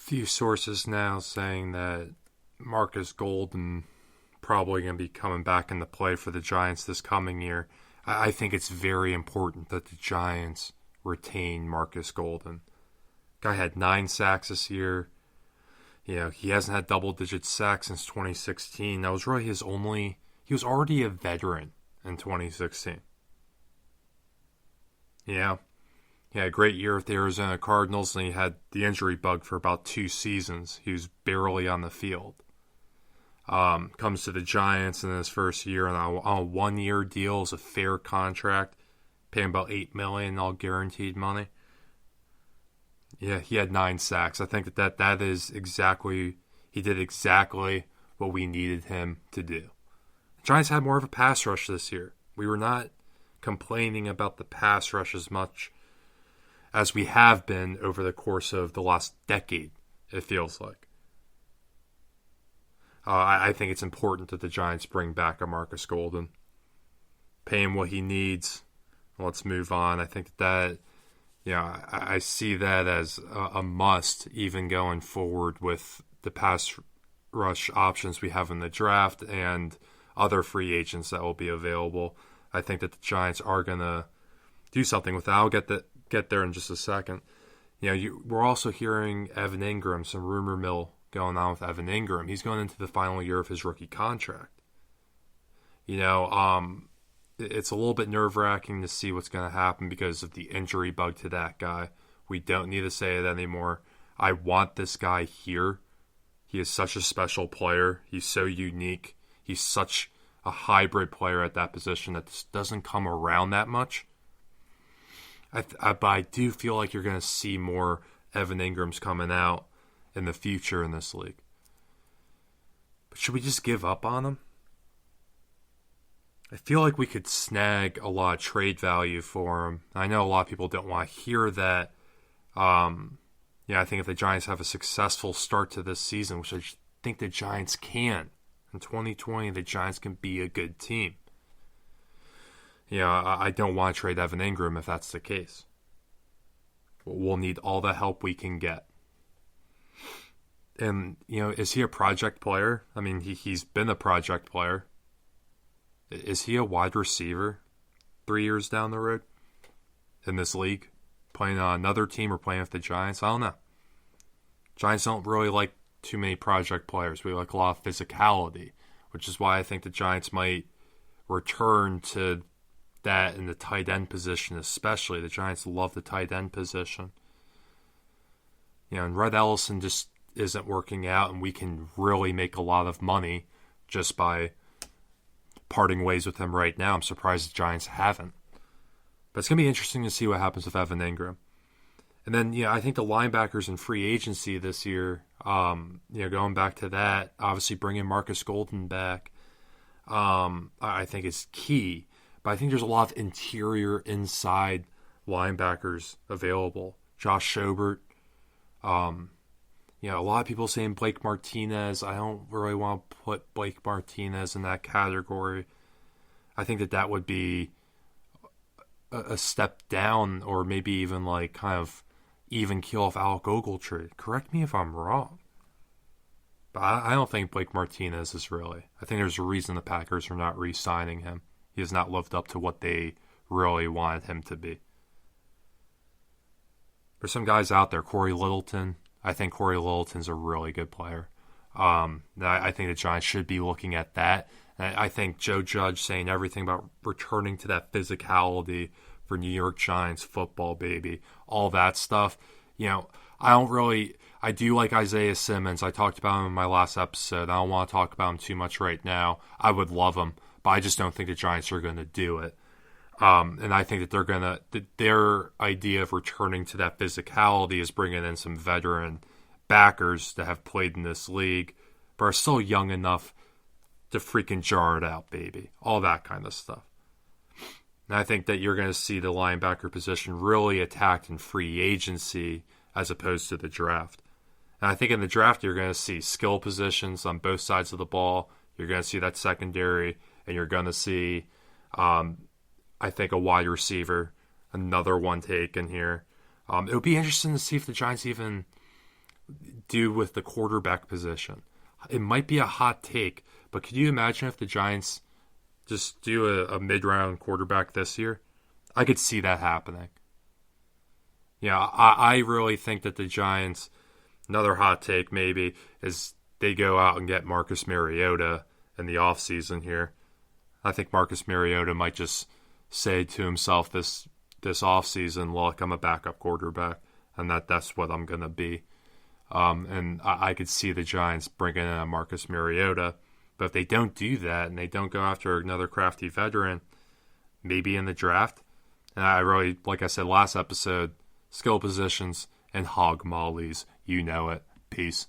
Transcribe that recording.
few sources now saying that Marcus Golden probably going to be coming back into play for the Giants this coming year. I think it's very important that the Giants retain Marcus Golden. Guy had 9 sacks this year. He hasn't had double-digit sacks since 2016. That was really his only... He was already a veteran in 2016. Yeah. He had a great year with the Arizona Cardinals, and he had the injury bug for about 2 seasons. He was barely on the field. Comes to the Giants in his first year on a 1-year deal. It's a fair contract. Pay him about $8 million, all guaranteed money. Yeah, he had 9 sacks. I think that is exactly... He did exactly what we needed him to do. The Giants had more of a pass rush this year. We were not complaining about the pass rush as much as we have been over the course of the last decade, it feels like. I think it's important that the Giants bring back a Marcus Golden. Pay him what he needs. Let's move on. I think that, I see that as a must, even going forward with the pass rush options we have in the draft and other free agents that will be available. I think that the Giants are going to do something with that. I'll get there in just a second. We're also hearing Evan Engram, some rumor mill going on with Evan Engram. He's going into the final year of his rookie contract. It's a little bit nerve-wracking to see what's going to happen because of the injury bug to that guy. We don't need to say it anymore. I want this guy here. He is such a special player. He's so unique. He's such a hybrid player at that position that just doesn't come around that much. But I do feel like you're going to see more Evan Engrams coming out in the future in this league. But should we just give up on him? I feel like we could snag a lot of trade value for him. I know a lot of people don't want to hear that. I think if the Giants have a successful start to this season, which I think the Giants can, in 2020, the Giants can be a good team. I don't want to trade Evan Engram if that's the case. We'll need all the help we can get. And, is he a project player? I mean, he's been a project player. Is he a wide receiver 3 years down the road in this league? Playing on another team or playing with the Giants? I don't know. Giants don't really like too many project players. We like a lot of physicality, which is why I think the Giants might return to that in the tight end position especially. The Giants love the tight end position. And Red Ellison just isn't working out, and we can really make a lot of money just by parting ways with him right now. I'm surprised the Giants haven't. But it's going to be interesting to see what happens with Evan Engram. And then, I think the linebackers in free agency this year, going back to that, obviously bringing Marcus Golden back, I think is key. But I think there's a lot of interior, inside linebackers available. Josh Schobert, a lot of people saying Blake Martinez. I don't really want to put Blake Martinez in that category. I think that would be a step down, or maybe even like kind of even keel off Alec Ogletree. Correct me if I'm wrong. But I don't think Blake Martinez is really. I think there's a reason the Packers are not re-signing him. He has not lived up to what they really wanted him to be. There's some guys out there. Corey Littleton. I think Corey Littleton's a really good player. I think the Giants should be looking at that. And I think Joe Judge saying everything about returning to that physicality for New York Giants football, baby. All that stuff. I do like Isaiah Simmons. I talked about him in my last episode. I don't want to talk about him too much right now. I would love him, but I just don't think the Giants are going to do it. And I think that their idea of returning to that physicality is bringing in some veteran backers that have played in this league, but are still young enough to freaking jar it out, baby. All that kind of stuff. And I think that you're going to see the linebacker position really attacked in free agency as opposed to the draft. And I think in the draft, you're going to see skill positions on both sides of the ball. You're going to see that secondary, and you're going to see, I think, a wide receiver, another one taken here. It would be interesting to see if the Giants even do with the quarterback position. It might be a hot take, but could you imagine if the Giants just do a mid-round quarterback this year? I could see that happening. Yeah, I really think that the Giants, another hot take maybe, is they go out and get Marcus Mariota in the offseason here. I think Marcus Mariota might just say to himself this offseason, look, I'm a backup quarterback, and that's what I'm going to be. And I could see the Giants bringing in a Marcus Mariota. But if they don't do that and they don't go after another crafty veteran, maybe in the draft, and I really, like I said last episode, skill positions and hog mollies, you know it. Peace.